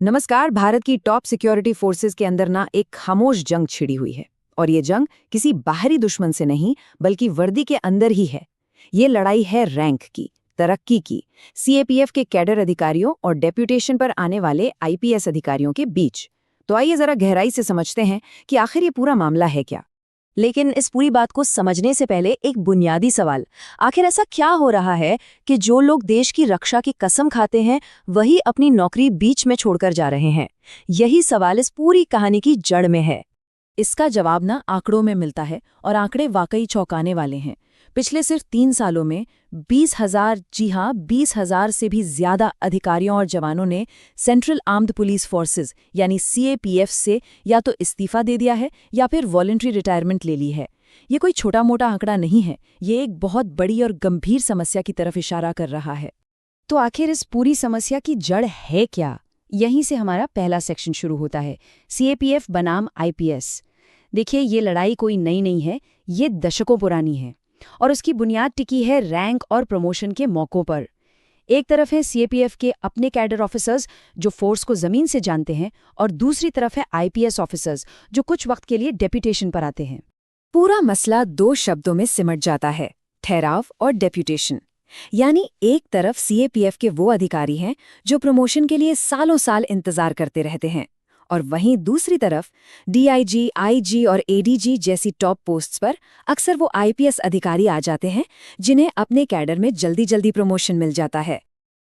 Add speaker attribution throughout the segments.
Speaker 1: नमस्कार। भारत की top security forces के अंदर ना एक खामोश जंग छिड़ी हुई है। और ये जंग किसी बाहरी दुश्मन से नहीं बल्कि वर्दी के अंदर ही है। ये लड़ाई है रैंक की, तरक्की की, सीएपीएफ के कैडर अधिकारियों और डेप्यूटेशन पर आने वाले आईपीएस अधिकारियों के बीच। तो आइए जरा गहराई से समझते हैं कि आखिर ये पूरा मामला है क्या।
Speaker 2: लेकिन इस पूरी बात को समझने से पहले एक बुनियादी सवाल, आखिर ऐसा क्या हो रहा है कि जो लोग देश की रक्षा की कसम खाते हैं वही अपनी नौकरी बीच में छोड़कर जा रहे हैं? यही सवाल इस पूरी कहानी की जड़ में है।
Speaker 1: इसका जवाब ना आंकड़ों में मिलता है और आंकड़े वाकई चौंकाने वाले हैं। पिछले सिर्फ 3 सालों में 20,000, जी हाँ 20,000 से भी ज्यादा अधिकारियों और जवानों ने सेंट्रल आर्म्ड पुलिस फोर्सेस यानी सीएपीएफ से या तो इस्तीफा दे दिया है या फिर वॉलंटरी रिटायरमेंट ले ली है। ये कोई छोटा मोटा आंकड़ा नहीं है, ये एक बहुत बड़ी और गंभीर समस्या की तरफ इशारा कर रहा है। तो आखिर इस पूरी समस्या की जड़ है क्या? यहीं से हमारा पहला सेक्शन शुरू होता है, सीएपीएफ बनाम आईपीएस। देखिए, ये लड़ाई कोई नई नहीं है, ये दशकों पुरानी है और उसकी बुनियाद टिकी है रैंक और प्रमोशन के मौकों पर। एक तरफ है सीएपीएफ के अपने कैडर ऑफिसर्स जो फोर्स को जमीन से जानते हैं, और दूसरी तरफ है आईपीएस ऑफिसर्स जो कुछ वक्त के लिए डेप्यूटेशन पर आते हैं। पूरा मसला 2 शब्दों में सिमट जाता है, ठहराव और डेप्यूटेशन। यानी एक तरफ सीएपीएफ के वो अधिकारी हैं जो प्रमोशन के लिए सालों साल इंतजार करते रहते हैं, और वहीं दूसरी तरफ डीआईजी, आईजी और एडीजी जैसी टॉप पोस्ट्स पर अक्सर वो आईपीएस अधिकारी आ जाते हैं जिन्हें अपने कैडर में जल्दी जल्दी प्रमोशन मिल जाता है।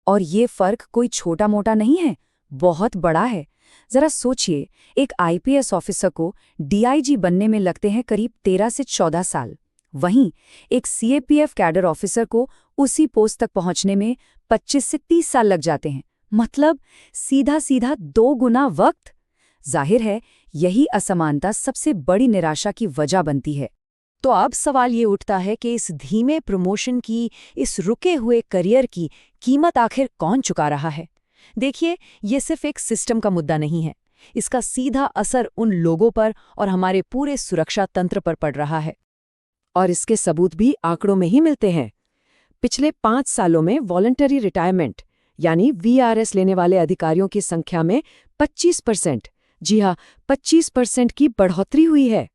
Speaker 1: और ये फर्क कोई छोटा मोटा नहीं है, बहुत बड़ा है। जरा सोचिए, एक आईपीएस ऑफिसर को डीआईजी बनने में लगते हैं करीब 13 से 14 साल। वहीं एक सीएपीएफ कैडर ऑफिसर को उसी पोस्ट तक पहुंचने में 25 से 30 साल लग जाते हैं। मतलब सीधा सीधा 2 गुना वक्त। जाहिर है, यही असमानता सबसे बड़ी निराशा की वजह बनती है। तो अब सवाल ये उठता है कि इस धीमे प्रमोशन की, इस रुके हुए करियर की कीमत आखिर कौन चुका रहा है? देखिए, ये सिर्फ एक सिस्टम का मुद्दा नहीं है, इसका सीधा असर उन लोगों पर और हमारे पूरे सुरक्षा तंत्र पर पड़ रहा है। और इसके सबूत भी आंकड़ों में ही मिलते हैं। पिछले 5 सालों में वॉलंटरी रिटायरमेंट यानी वीआरएस लेने वाले अधिकारियों की संख्या में 25%, जी हाँ 25% की बढ़ोतरी हुई है।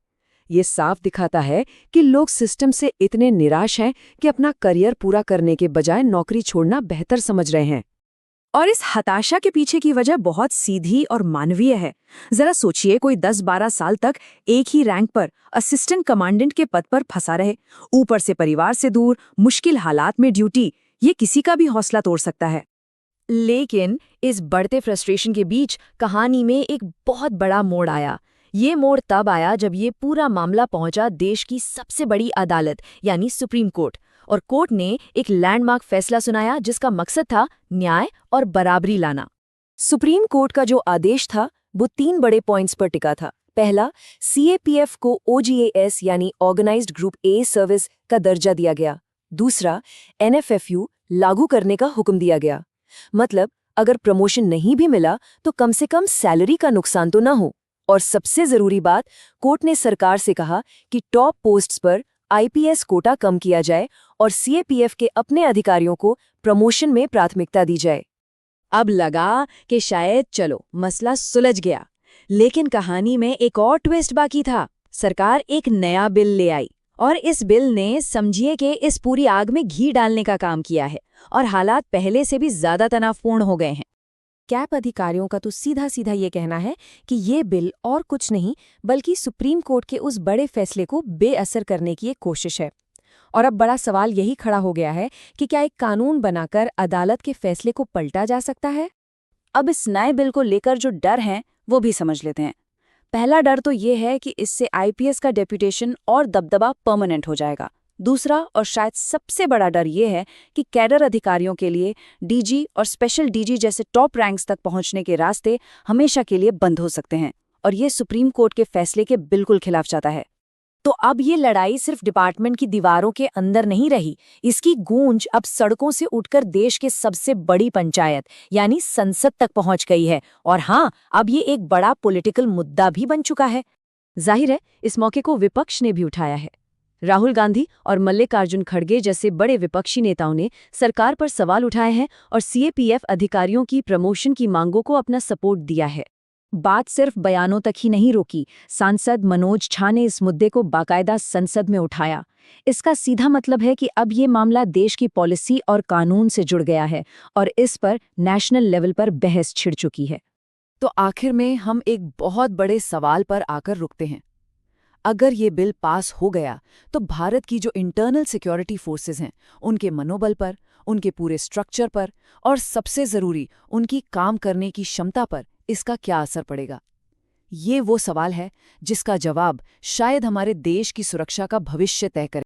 Speaker 1: ये साफ दिखाता है कि लोग सिस्टम से इतने निराश हैं कि अपना करियर पूरा करने के बजाय नौकरी छोड़ना बेहतर समझ रहे हैं। और इस हताशा के पीछे की वजह बहुत सीधी और मानवीय है। जरा सोचिए, कोई 10-12 साल तक एक ही रैंक पर असिस्टेंट कमांडेंट के पद पर फंसा रहे, ऊपर से परिवार से दूर, मुश्किल हालात में ड्यूटी, ये किसी का भी हौसला तोड़ सकता है। लेकिन इस बढ़ते फ्रस्ट्रेशन के बीच कहानी में एक बहुत बड़ा मोड़ आया। ये मोड़ तब आया जब ये पूरा मामला पहुंचा देश की सबसे बड़ी अदालत यानी सुप्रीम कोर्ट, और कोर्ट ने एक लैंडमार्क फैसला सुनाया जिसका मकसद था न्याय और बराबरी लाना। सुप्रीम कोर्ट का जो आदेश था वो 3 बड़े पॉइंट्स पर टिका था। पहला, सीएपीएफ को ओजीएएस यानी ऑर्गेनाइज्ड ग्रुप ए सर्विस का दर्जा दिया गया। दूसरा, एनएफएफयू लागू करने का हुक्म दिया गया। मतलब अगर प्रमोशन नहीं भी मिला तो कम से कम सैलरी का नुकसान तो ना हो। और सबसे जरूरी बात, कोर्ट ने सरकार से कहा कि टॉप पोस्ट्स पर आईपीएस कोटा कम किया जाए और सीएपीएफ के अपने अधिकारियों को प्रमोशन में प्राथमिकता दी जाए। अब लगा कि शायद चलो मसला सुलझ गया, लेकिन कहानी में एक और ट्विस्ट बाकी था। सरकार एक नया बिल ले आई और इस बिल ने समझिए कि इस पूरी आग में घी डालने का काम किया है, और हालात पहले से भी ज्यादा तनावपूर्ण हो गए हैं। कैप अधिकारियों का तो सीधा सीधा ये कहना है कि ये बिल और कुछ नहीं बल्कि सुप्रीम कोर्ट के उस बड़े फैसले को बेअसर करने की एक कोशिश है। और अब बड़ा सवाल यही खड़ा हो गया है कि क्या एक कानून बनाकर अदालत के फैसले को पलटा जा सकता है? अब इस नए बिल को लेकर जो डर हैं वो भी समझ लेते हैं। पहला डर तो ये है कि इससे आईपीएस का डेप्यूटेशन और दबदबा परमानेंट हो जाएगा। दूसरा और शायद सबसे बड़ा डर ये है कि कैडर अधिकारियों के लिए डीजी और स्पेशल डीजी जैसे टॉप रैंक्स तक पहुंचने के रास्ते हमेशा के लिए बंद हो सकते हैं, और ये सुप्रीम कोर्ट के फैसले के बिल्कुल खिलाफ जाता है। तो अब ये लड़ाई सिर्फ डिपार्टमेंट की दीवारों के अंदर नहीं रही, इसकी गूंज अब सड़कों से उठकर देश के सबसे बड़ी पंचायत यानी संसद तक पहुंच गई है। और हाँ, अब ये एक बड़ा पॉलिटिकल मुद्दा भी बन चुका है। जाहिर है, इस मौके को विपक्ष ने भी उठाया है।
Speaker 2: राहुल गांधी और मल्लिकार्जुन खड़गे जैसे बड़े विपक्षी नेताओं ने सरकार पर सवाल उठाए हैं और सीएपीएफ अधिकारियों की प्रमोशन की मांगों को अपना सपोर्ट दिया है।
Speaker 1: बात सिर्फ बयानों तक ही नहीं रोकी। सांसद मनोज झा ने इस मुद्दे को बाकायदा संसद में उठाया। इसका सीधा मतलब है कि अब ये मामला देश की पॉलिसी और कानून से जुड़ गया है और इस पर नेशनल लेवल पर बहस छिड़ चुकी है।
Speaker 3: तो आखिर में हम एक बहुत बड़े सवाल पर आकर रुकते हैं। अगर ये बिल पास हो गया तो भारत की जो इंटरनल सिक्योरिटी फोर्सेस हैं, उनके मनोबल पर, उनके पूरे स्ट्रक्चर पर और सबसे ज़रूरी उनकी काम करने की क्षमता पर इसका क्या असर पड़ेगा? ये वो सवाल है जिसका जवाब शायद हमारे देश की सुरक्षा का भविष्य तय करे।